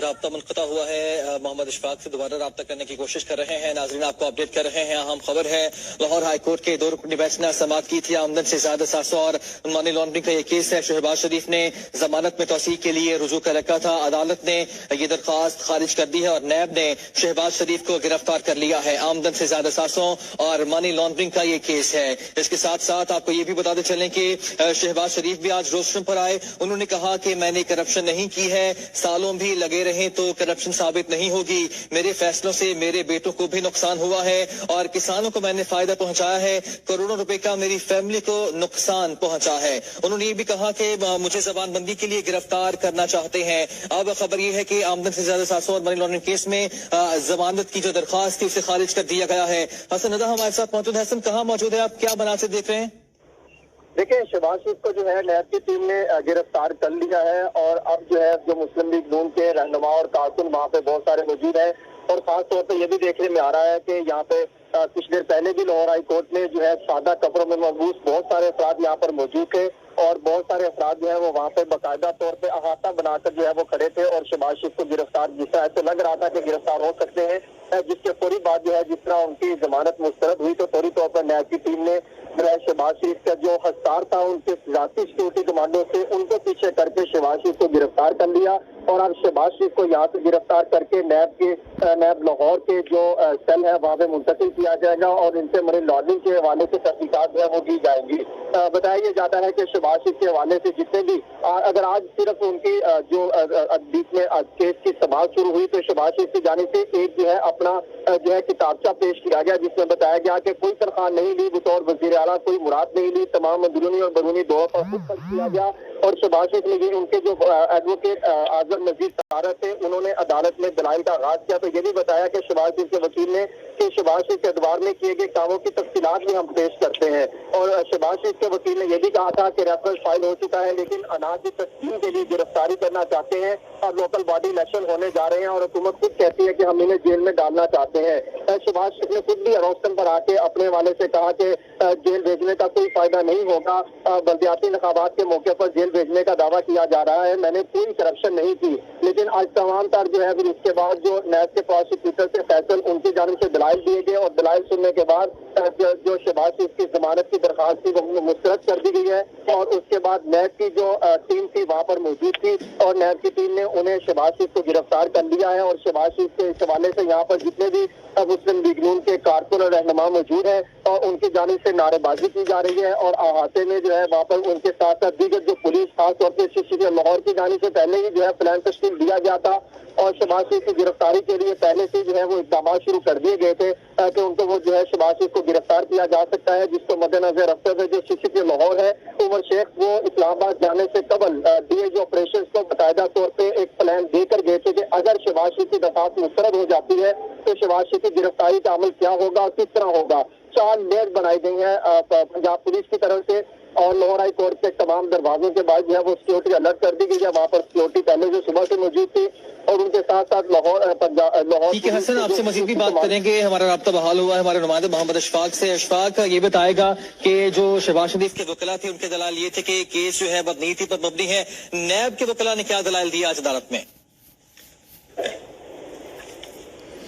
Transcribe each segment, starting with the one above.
रابطہ मुनक़ता हुआ है। मोहम्मद इशफाक से दोबारा रब्ता करने की कोशिश कर रहे हैं। नाज़रीन आपको अपडेट कर रहे हैं। अहम खबर है, लाहौर हाई कोर्ट के 2 रुकनी बेंच ने समाअत की थी। आमदन से ज्यादा सासों और मनी लॉन्ड्रिंग का ये केस है। शहबाज शरीफ ने जमानत में तौसीक के लिए रुजू कर रखा था। अदालत ने ये दरख्वास्त खारिज कर दी है और नैब ने शहबाज शरीफ को गिरफ्तार कर लिया है। आमदन से ज्यादा सासों और मनी लॉन्ड्रिंग का ये केस है। इसके साथ साथ आपको ये भी बताते चलें कि शहबाज शरीफ भी आज रोस्टम पर आए। उन्होंने कहा कि मैंने करप्शन नहीं की है, सालों भी लगे रहे तो करप्शन साबित नहीं होगी। मेरे फैसलों से मेरे बेटों को भी नुकसान हुआ है और किसानों को मैंने फायदा पहुंचाया है। करोड़ों रुपए का मेरी फैमिली को नुकसान पहुंचा है। उन्होंने ये भी कहा कि मुझे जबानबंदी के लिए गिरफ्तार करना चाहते हैं। अब खबर ये है कि आमदन से ज्यादा सासों और मनी लॉन्ड्रिंग केस में जमानत की जो दरख्वास्त थी उसे खारिज कर दिया गया है। हसन रजा हमारे साथ मौजूद है। हसन, कहाँ मौजूद है, आप क्या बना से देख रहे हैं? देखिए, शहबाज शरीफ को जो है नैब की टीम ने गिरफ्तार कर लिया है और अब जो है जो मुस्लिम लीग नून के रहनुमा और कारकुन वहाँ पे बहुत सारे मौजूद हैं। और खास तौर पे ये भी देखने में आ रहा है कि यहाँ पे कुछ देर पहले भी लाहौर हाई कोर्ट में जो है सादा कपड़ों में मलबूस बहुत सारे अफराद यहाँ पर मौजूद थे और बहुत सारे अफराद जो है वो वहाँ पे बाकायदा तौर पे अहाता बनाकर जो है वो खड़े थे और शहबाज शरीफ को गिरफ्तार, जिस तरह ऐसे लग रहा था कि गिरफ्तार हो सकते हैं, जिसके फौरी बाद जो है जिस तरह उनकी जमानत मुस्तरद हुई तो फौरी तौर पर नैब की टीम ने शहबाज शरीफ का जो हस्तार था उनके जाती सिक्योरिटी कमांडो से उनको पीछे करके शहबाज शरीफ को गिरफ्तार कर लिया और अब शहबाज शरीफ को यहाँ से गिरफ्तार करके नैब लाहौर के जो सेल है वहाँ पे मुंतकिल किया जाएगा और इनसे मनी लॉन्ड्रिंग के हवाले से तहकीकात जो है वो की जाएंगी। बताया जाता है कि शहबाज शरीफ के हवाले से जितने भी अगर आज सिर्फ उनकी जो बीच में केस की समाअत शुरू हुई तो शहबाज शरीफ की जाने से एक जो है अपना जो है किताबचा पेश किया गया जिसमें बताया गया कि कोई तनख्वाह नहीं ली, बतौर वज़ीर आला कोई मुराद नहीं ली, तमाम अंदरूनी और बैरूनी दौर पर खुद खर्च किया गया। और शहबाज शरीफ ने उनके जो एडवोकेट आजम नजीर सहारा थे उन्होंने अदालत में दलाइल का आगाज किया तो ये भी बताया कि शहबाज शरीफ के वकील ने कि शहबाज शरीफ के अदवार में किए गए कामों की तफसीलात भी हम पेश करते हैं। और शहबाज शरीफ के वकील ने यह भी कहा था कि रेफरेंस फाइल हो चुका है लेकिन अनाज की तस्कीम के लिए गिरफ्तारी करना चाहते हैं और लोकल बॉडी इलेक्शन होने जा रहे हैं और हुकूमत खुद कहती है कि हम इन्हें जेल में डालना चाहते हैं। शहबाज शरीफ ने खुद भी रोस्टम पर आके अपने वाले से कहा कि जेल भेजने का कोई फायदा नहीं होगा, बल्दियाती इंतखाबात के मौके पर जेल भेजने का दावा किया जा रहा है, मैंने कोई करप्शन नहीं की। लेकिन आज तमाम तर जो है फिर इसके बाद जो नैब के प्रोसिक्यूटर से फैसल उनकी जानिब से दलाइल दिए गए और दलाइल सुनने के बाद जो शहबाज शरीफ की जमानत की दरख्वास्त थी वो मुस्तरद कर दी गई है और उसके बाद नैब की जो टीम थी वहाँ पर मौजूद थी और नैब की टीम ने उन्हें शहबाज शरीफ को गिरफ्तार कर लिया है और शहबाज शरीफ के इस हवाले से यहाँ पर जितने भी मुस्लिम लीग नून के कारकुन और रहनुमा मौजूद है और उनकी जानिब से नारेबाजी की जा रही है और अहाते में जो है वहाँ पर उनके साथ साथ दीगर जो पुलिस खासतौर पर शिक्षक लाहौर की जानिब से पहले ही जो है प्लान तश्कील दिया गया था और शहबाज शरीफ की गिरफ्तारी के लिए पहले से जो है वो इक़दाम शुरू कर दिए गए थे कि उनको वो जो है शहबाज शरीफ को गिरफ्तार किया जा सकता है, जिसको मद्देनजर रखते हुए जो शिक्षक लाहौर है उमर शेख वो इस्लामाबाद जाने से कबल डीएजी ऑपरेशन को बाकायदा तौर पर एक प्लान देकर गए थे कि अगर शहबाज शरीफ की दरख्वास्त मुस्तरद हो जाती है तो शहबाज शरीफ की गिरफ्तारी का अमल क्या होगा और किस तरह होगा। 4 लेयर बनाई गई है पंजाब पुलिस की तरफ से और लाहौर हाई कोर्ट के तमाम दरवाजों के बाद जो है वो सिक्योरिटी अलर्ट कर दी गई है। वहाँ पर सिक्योरिटी पहले जो सुबह से मौजूद थी और उनके साथ साथ लाहौर। ठीक है हसन, आपसे मजीद भी बात करेंगे। हमारा राब्ता बहाल हुआ है हमारे नुमाइंदे मोहम्मद इशफाक से। इशफाक ये बताएगा कि जो शहबाज शरीफ के वकला थे उनके दलाल ये थे कि केस जो है बदनीति पर मबनी है। नैब के वकला ने क्या दलाल दिया आज अदालत में?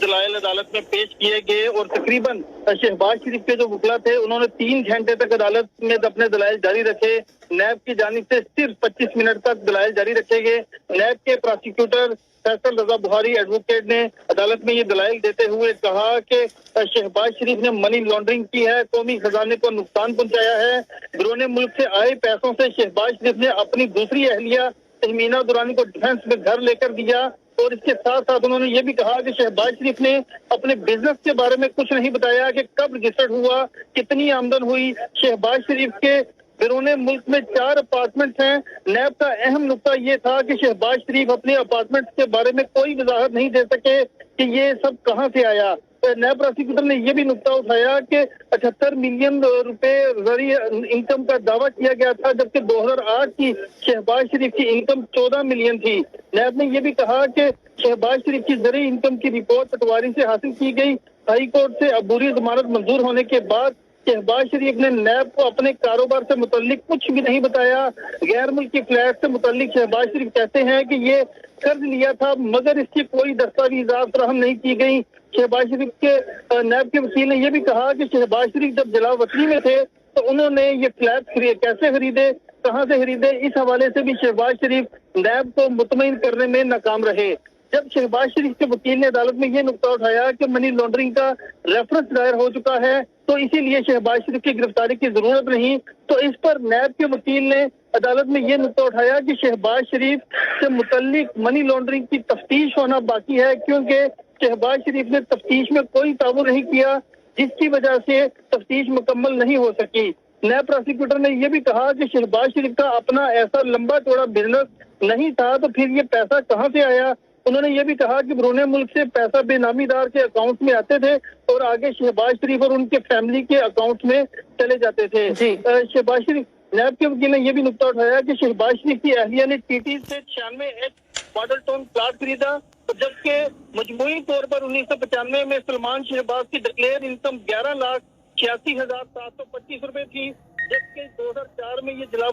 दलाइल अदालत में पेश किए गए और तकरीबन शहबाज शरीफ के जो वकला थे उन्होंने 3 घंटे तक अदालत में अपने दलाइल जारी रखे। नैब की जानिब से सिर्फ 25 मिनट तक दलाइल जारी रखे गए। नैब के प्रोसिक्यूटर फैसल रजा बुहारी एडवोकेट ने अदालत में ये दलाइल देते हुए कहा कि शहबाज शरीफ ने मनी लॉन्ड्रिंग की है, कौमी खजाने को नुकसान पहुंचाया है। बैरून मुल्क से आए पैसों से शहबाज शरीफ ने अपनी दूसरी अहलिया तहमीना दुरानी को डिफेंस में घर लेकर दिया और इसके साथ साथ उन्होंने ये भी कहा कि शहबाज शरीफ ने अपने बिजनेस के बारे में कुछ नहीं बताया कि कब रजिस्टर्ड हुआ, कितनी आमदन हुई। शहबाज शरीफ के बैरून मुल्क में 4 अपार्टमेंट हैं। नैब का अहम नुकता ये था कि शहबाज शरीफ अपने अपार्टमेंट के बारे में कोई वजाहत नहीं दे सके कि ये सब कहाँ से आया। नैब प्रोसिक्यूटर ने यह भी नुकता उठाया कि 78 मिलियन रुपए जरिए इनकम का दावा किया गया था जबकि 2008 की शहबाज शरीफ की इनकम 14 मिलियन थी। नैब ने यह भी कहा कि शहबाज शरीफ की जरिए इनकम की रिपोर्ट पटवारी से हासिल की गई। हाई कोर्ट से अबूरी जमानत मंजूर होने के बाद शहबाज शरीफ ने नैब को अपने कारोबार से मुतल्लिक कुछ भी नहीं बताया। गैर मुल्की फ्लैट से मुतल्लिक शहबाज शरीफ कहते हैं कि ये कर्ज लिया था मगर इसकी कोई दस्तावेजात फराहम नहीं की गई। शहबाज शरीफ के नैब के वकील ने यह भी कहा कि शहबाज शरीफ जब जलावतनी में थे तो उन्होंने ये फ्लैट कैसे खरीदे, कहां से खरीदे, इस हवाले से भी शहबाज शरीफ नैब को मुतमईन करने में नाकाम रहे। जब शहबाज शरीफ के वकील ने अदालत में ये नुकता उठाया कि मनी लॉन्ड्रिंग का रेफरेंस दायर हो चुका है तो इसीलिए शहबाज शरीफ की गिरफ्तारी की जरूरत नहीं, तो इस पर नैब के वकील ने अदालत में ये नुकता उठाया कि शहबाज शरीफ से मुतल्लिक मनी लॉन्ड्रिंग की तफ्तीश होना बाकी है, क्योंकि शहबाज शरीफ ने तफ्तीश में कोई ताउन नहीं किया जिसकी वजह से तफ्तीश मुकम्मल नहीं हो सकी। नैब प्रोसिक्यूटर ने यह भी कहा कि शहबाज शरीफ का अपना ऐसा लंबा चौड़ा बिजनेस नहीं था तो फिर ये पैसा कहां से आया। उन्होंने ये भी कहा कि बैरून मुल्क से पैसा बेनामीदार के अकाउंट में आते थे और आगे शहबाज शरीफ और उनके फैमिली के अकाउंट में चले जाते थे। शहबाज शरीफ नैब के वकील ने यह भी नुकता उठाया कि शहबाज शरीफ की अहलिया ने टीटी से 96 मॉडल टाउन प्लाट खरीदा, जबकि मजमूई तौर पर 1995 में सलमान शहबाज की डिक्लेयर इनकम 11,86,725 रुपए थी, जबकि 2004 में ये जला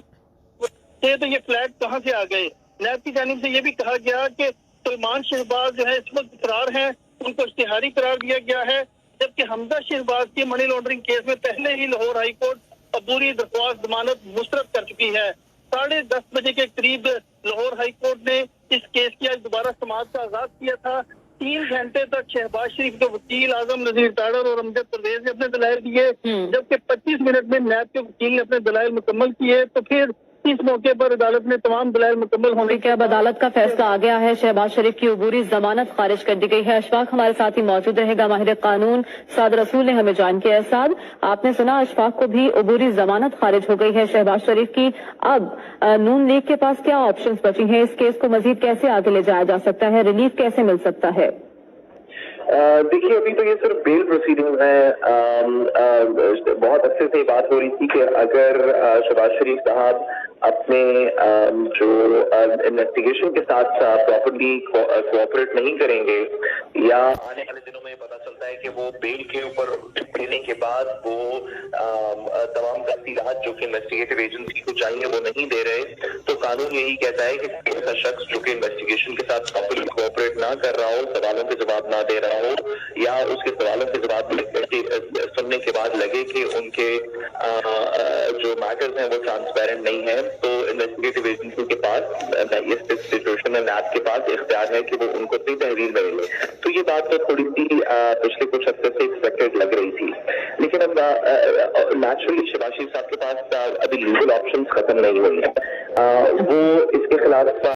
थे तो ये फ्लैट कहां से आ गए। नैब की जानिब से ये भी कहा गया कि सलमान शहबाज जो है इस वक्त फरार हैं, उनको इश्तिहारी करार दिया गया है, जबकि हमजा शहबाज की मनी लॉन्ड्रिंग केस में पहले ही लाहौर हाई कोर्ट अबूरी दरख्वास्त जमानत मुस्तरद कर चुकी है। 10:30 बजे के करीब लाहौर हाई कोर्ट ने इस केस की आज दोबारा समाअत का आगाज किया था। 3 घंटे तक शहबाज शरीफ के वकील आजम नजीर ताड़र और अमजद परवेज ने अपने दलाइल दिए, जबकि 25 मिनट में नैब के वकील ने अपने दलाइल मुकम्मल किए। तो फिर इस मौके पर अदालत ने तमाम दलाइल मुकम्मल होने के अब अदालत का फैसला आ गया है, शहबाज शरीफ की अबूरी जमानत खारिज कर दी गई है। अशफाक हमारे साथ ही मौजूद रहेगा, माहिर कानून साद रसूल ने हमें जान किया। साद, आपने सुना अशफाक को भी अबूरी जमानत खारिज हो गई है शहबाज शरीफ की। अब नून लीग के पास क्या ऑप्शंस बची हैं? इस केस को मजीद कैसे आगे ले जाया जा सकता है? रिलीफ कैसे मिल सकता है? देखिए, अभी तो ये सिर्फ बेल प्रोसीडिंग है। बहुत अच्छे से बात हो रही थी कि अगर शहबाज शरीफ साहब अपने जो इन्वेस्टिगेशन के साथ प्रॉपर्ली कोऑपरेट नहीं करेंगे या आने वाले दिनों में पता चलता है कि वो बेल के ऊपर देने के बाद वो तमाम तफसीलात जो कि इन्वेस्टिगेटिव एजेंसी को चाहिए वो नहीं दे रहे, तो कानून यही कहता है कि ऐसा शख्स जो कि इन्वेस्टिगेशन के साथ प्रॉपर्ली कोऑपरेट ना कर रहा हो, सवालों के जवाब ना दे रहा हो या उसके सवालों के जवाब सुनने के बाद लगे कि उनके जो मैटर्स हैं वो ट्रांसपेरेंट नहीं है, तो इन्वेस्टिगेटिव एजेंसी के पास इस सिचुएशन में नैब के पास इख्तियार है कि वो उनको अपनी तहरीर में ले। तो ये बात तो थोड़ी सी पिछले कुछ हफ्ते से एक्सपेक्टेड लग रही थी, लेकिन अब नेचुरली शहबाज शरीफ साहब के पास अभी लीगल ऑप्शंस खत्म नहीं हुई है। वो इसके खिलाफ